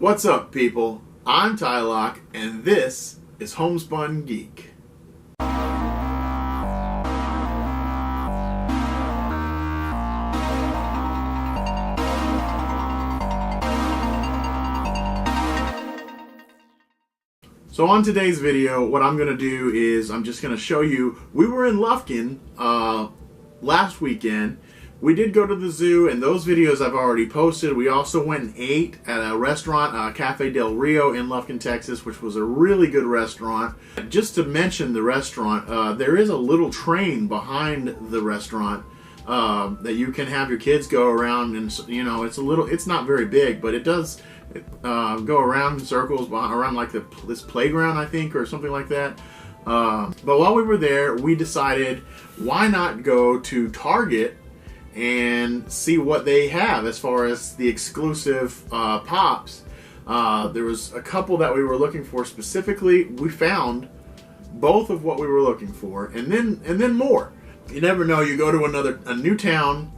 What's up, people? I'm Tylock, and this is Homespun Geek. So on today's video, what I'm going to do is I'm just going to show you, we were in Lufkin last weekend. We did go to the zoo, and those videos I've already posted. We also went and ate at a restaurant, Cafe Del Rio in Lufkin, Texas, which was a really good restaurant. Just to mention the restaurant, there is a little train behind the restaurant that you can have your kids go around, and it's not very big, but it does go around in circles around like this playground, I think, or something like that. But while we were there, we decided, why not go to Target and see what they have as far as the exclusive pops. There was a couple that we were looking for specifically. We found both of what we were looking for, and then more. You never know. You go to a new town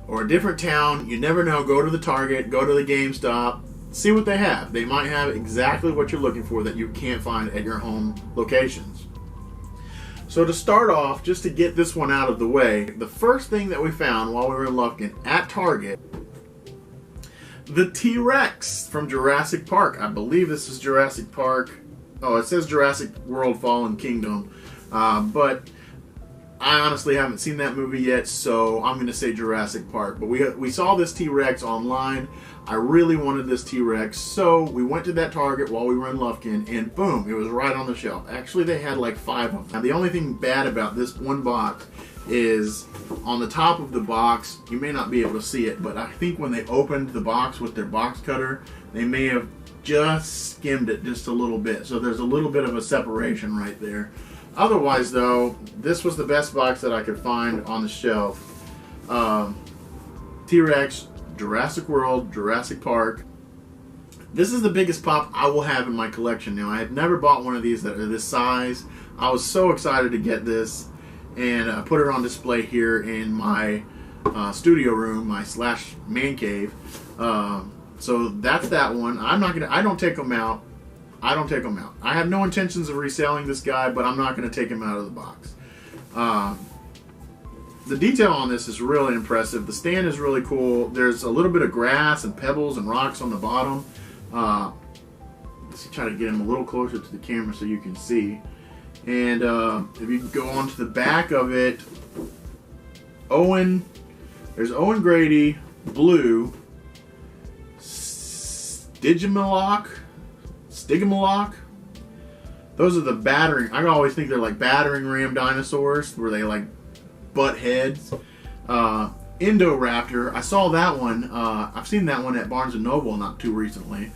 or a different town. You never know. Go to the Target. Go to the GameStop. See what they have. They might have exactly what you're looking for that you can't find at your home locations. So to start off, just to get this one out of the way, the first thing that we found while we were in Lufkin at Target, the T-Rex from Jurassic Park. I believe this is Jurassic Park. Oh, it says Jurassic World Fallen Kingdom. But I honestly haven't seen that movie yet, so I'm going to say Jurassic Park. But we saw this T-Rex online. I really wanted this T-Rex, so we went to that Target while we were in Lufkin, and boom, it was right on the shelf. Actually, they had like 5 of them. Now, the only thing bad about this one box is on the top of the box, you may not be able to see it, but I think when they opened the box with their box cutter, they may have just skimmed it just a little bit. So there's a little bit of a separation right there. Otherwise, though, this was the best box that I could find on the shelf. T-Rex, Jurassic World, Jurassic Park. This is the biggest pop I will have in my collection now. I have never bought one of these that are this size. I was so excited to get this and put it on display here in my studio room, my / man cave. So that's that one. I don't take them out. I don't take them out. I have no intentions of reselling this guy, but I'm not going to take him out of the box. The detail on this is really impressive. The stand is really cool. There's a little bit of grass and pebbles and rocks on the bottom. Let's try to get him a little closer to the camera so you can see. And if you go on to the back of it, there's Owen Grady, blue, Stygimoloch. Those are the battering. I always think they're like battering ram dinosaurs, where they like butt heads. Indoraptor. I saw that one. I've seen that one at Barnes & Noble not too recently.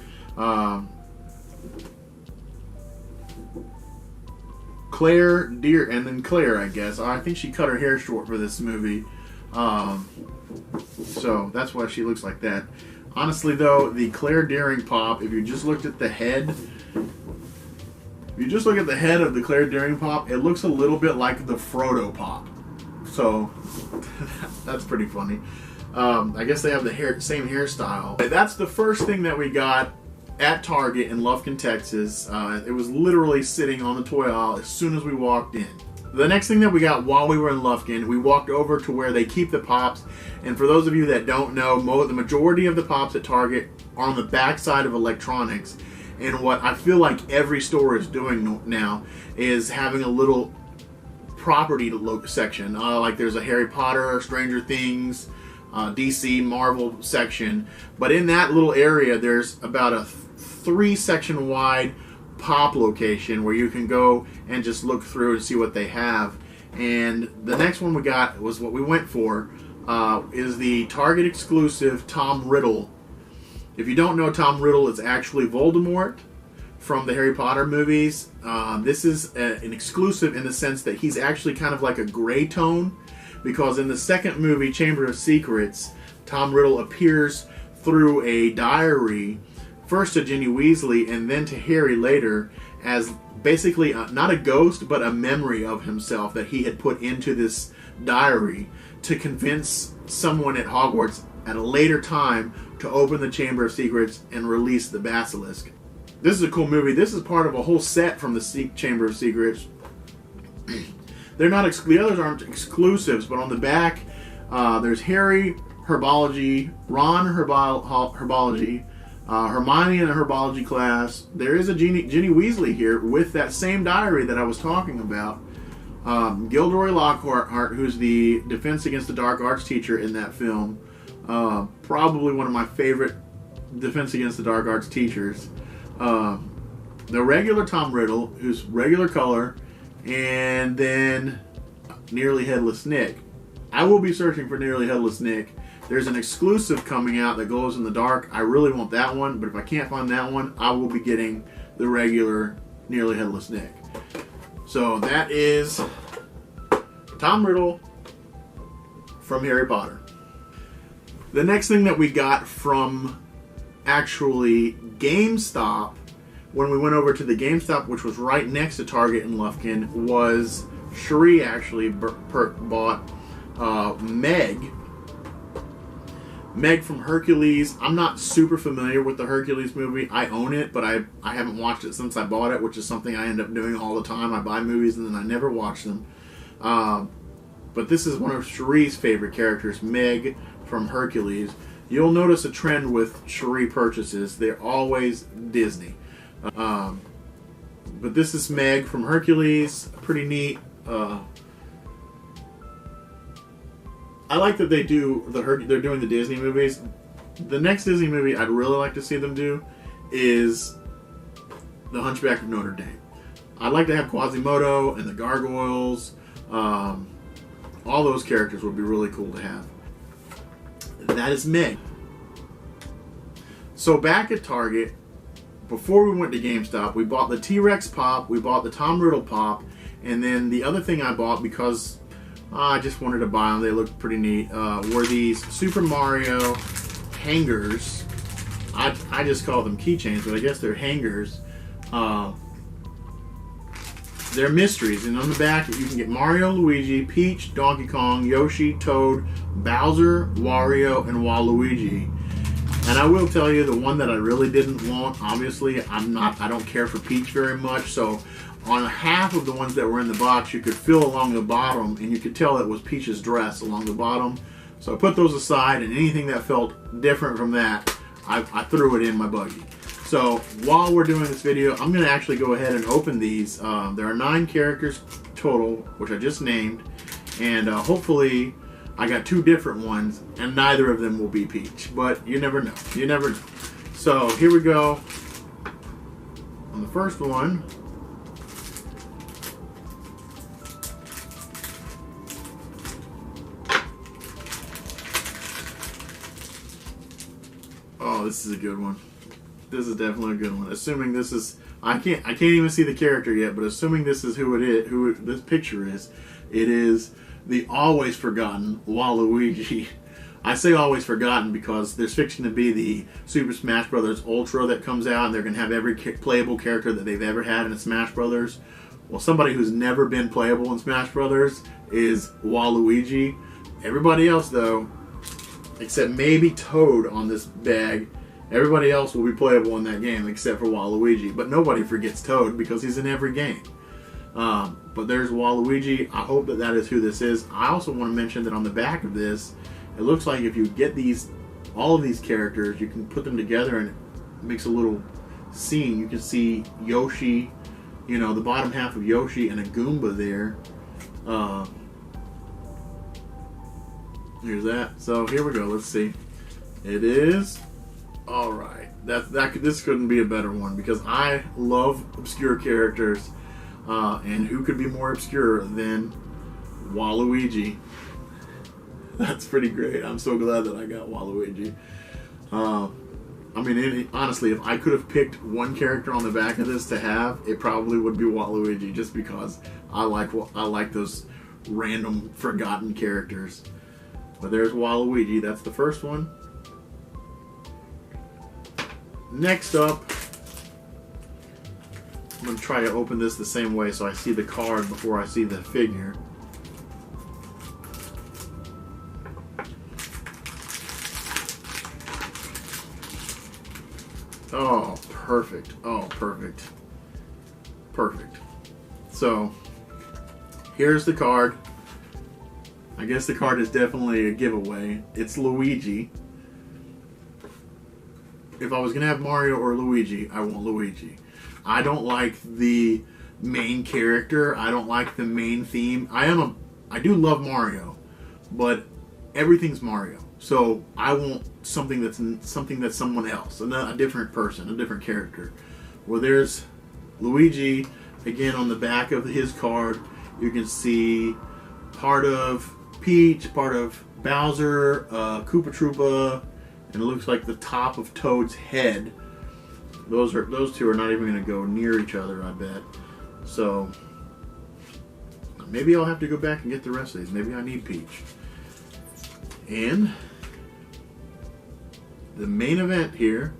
Claire Deer, and then Claire, I guess. I think she cut her hair short for this movie. So that's why she looks like that. Honestly, though, the Claire Deering pop, if you just looked at the head, of the Claire Deering pop, it looks a little bit like the Frodo pop. So that's pretty funny. I guess they have the same hairstyle. That's the first thing that we got at Target in Lufkin, Texas. It was literally sitting on the toy aisle as soon as we walked in. The next thing that we got while we were in Lufkin, we walked over to where they keep the pops. And for those of you that don't know, the majority of the pops at Target are on the back side of electronics. And what I feel like every store is doing now is having a little property section. Like there's a Harry Potter, Stranger Things, DC, Marvel section. But in that little area, there's about a 3-section wide pop location where you can go and just look through and see what they have. And the next one we got was what we went for, is the Target exclusive Tom Riddle. If you don't know, Tom Riddle is actually Voldemort from the Harry Potter movies. This is an exclusive in the sense that he's actually kind of like a gray tone, because in the second movie, Chamber of Secrets, Tom Riddle appears through a diary, first to Ginny Weasley and then to Harry later, as basically not a ghost, but a memory of himself that he had put into this diary to convince someone at Hogwarts at a later time to open the Chamber of Secrets and release the Basilisk. This is a cool movie. This is part of a whole set from the Chamber of Secrets. They're not the others aren't exclusives, but on the back there's Harry Herbology, Ron Herbology, Hermione in a Herbology class. There is a Ginny Weasley here with that same diary that I was talking about. Gilderoy Lockhart, who's the Defense Against the Dark Arts teacher in that film. Probably one of my favorite Defense Against the Dark Arts teachers. The regular Tom Riddle, who's regular color, and then Nearly Headless Nick. I will be searching for Nearly Headless Nick. There's an exclusive coming out that glows in the dark. I really want that one, but if I can't find that one, I will be getting the regular Nearly Headless Nick. So that is Tom Riddle from Harry Potter. The next thing that we got from actually GameStop, when we went over to the GameStop, which was right next to Target in Lufkin, was Cherie actually bought Meg from Hercules. I'm not super familiar with the Hercules movie. I own it, but I haven't watched it since I bought it, which is something I end up doing all the time. I buy movies and then I never watch them. But this is one of Cherie's favorite characters, Meg from Hercules. You'll notice a trend with Cherie purchases. They're always Disney. But this is Meg from Hercules. Pretty neat. I like that they're doing the Disney movies. The next Disney movie I'd really like to see them do is The Hunchback of Notre Dame. I'd like to have Quasimodo and the Gargoyles. All those characters would be really cool to have. That is Meg. So back at Target, before we went to GameStop, we bought the T-Rex Pop, we bought the Tom Riddle Pop, and then the other thing I bought because I just wanted to buy them, they looked pretty neat, were these Super Mario hangers. I just call them keychains, but I guess they're hangers. They're mysteries, and on the back you can get Mario, Luigi, Peach, Donkey Kong, Yoshi, Toad, Bowser, Wario, and Waluigi. And I will tell you, the one that I really didn't want, obviously, I don't care for Peach very much, so on half of the ones that were in the box, you could feel along the bottom, and you could tell it was Peach's dress along the bottom. So I put those aside, and anything that felt different from that, I threw it in my buggy. So while we're doing this video, I'm going to actually go ahead and open these. There are 9 characters total, which I just named, and hopefully I got 2 different ones, and neither of them will be Peach. But you never know. You never know. So here we go. On the first one, oh, this is a good one. This is definitely a good one. Assuming this is, I can't even see the character yet, but assuming this is who this picture is, it is the always forgotten Waluigi. I say always forgotten because there's fixing to be the Super Smash Bros. Ultra that comes out, and they're going to have every playable character that they've ever had in Smash Bros. Well, somebody who's never been playable in Smash Bros. Is Waluigi. Everybody else, though, except maybe Toad on this bag, everybody else will be playable in that game except for Waluigi. But nobody forgets Toad because he's in every game. But there's Waluigi. I hope that is who this is. I also want to mention that on the back of this, it looks like if you get all of these characters, you can put them together and it makes a little scene. You can see Yoshi, the bottom half of Yoshi and a Goomba there. Here's that. So here we go. Let's see. It is. All right. This couldn't be a better one because I love obscure characters. And who could be more obscure than Waluigi? That's pretty great. I'm so glad that I got Waluigi. Honestly, if I could have picked one character on the back of this to have, it probably would be Waluigi, just because I like those random forgotten characters. But there's Waluigi. That's the first one. Next up, I'm going to try to open this the same way so I see the card before I see the figure. Oh, perfect. Oh, perfect. Perfect. So, here's the card. I guess the card is definitely a giveaway. It's Luigi. If I was going to have Mario or Luigi, I want Luigi. I don't like the main character. I don't like the main theme. I do love Mario, but everything's Mario. So I want something that's someone else, a different person, a different character. Well, there's Luigi. Again, on the back of his card, you can see part of Peach, part of Bowser, Koopa Troopa, and it looks like the top of Toad's head. Those two are not even going to go near each other, I bet. So maybe I'll have to go back and get the rest of these. Maybe I need Peach. And the main event here,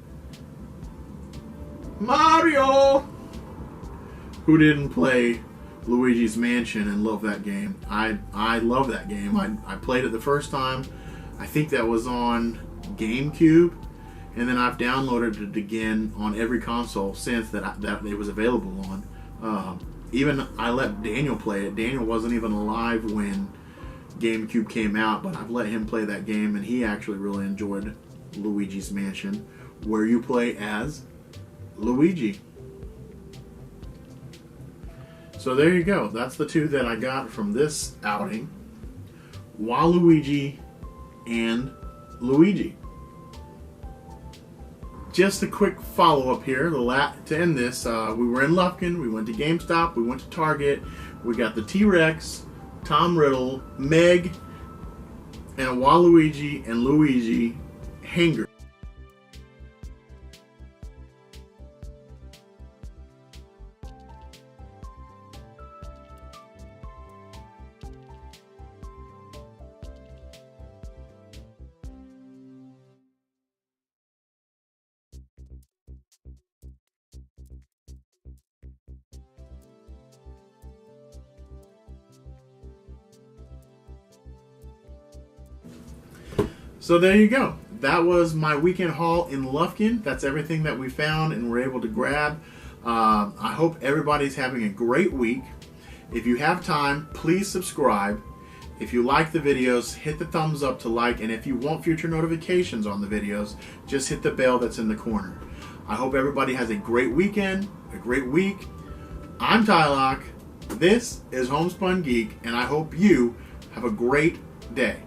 Mario! Who didn't play Luigi's Mansion and love that game? I love that game. I played it the first time. I think that was on GameCube, and then I've downloaded it again on every console since that it was available on. Even I let Daniel play it. Daniel wasn't even alive when GameCube came out, but I've let him play that game, and he actually really enjoyed Luigi's Mansion, where you play as Luigi. So there you go. That's the two that I got from this outing. Waluigi and Luigi. Just a quick follow-up here to end this. We were in Lufkin. We went to GameStop. We went to Target. We got the T-Rex, Tom Riddle, Meg, and a Waluigi and Luigi hanger. So there you go. That was my weekend haul in Lufkin. That's everything that we found and were able to grab. I hope everybody's having a great week. If you have time, please subscribe. If you like the videos, hit the thumbs up to like, and if you want future notifications on the videos, just hit the bell that's in the corner. I hope everybody has a great weekend, a great week. I'm Tylock. This is Homespun Geek, and I hope you have a great day.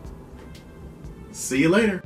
See you later.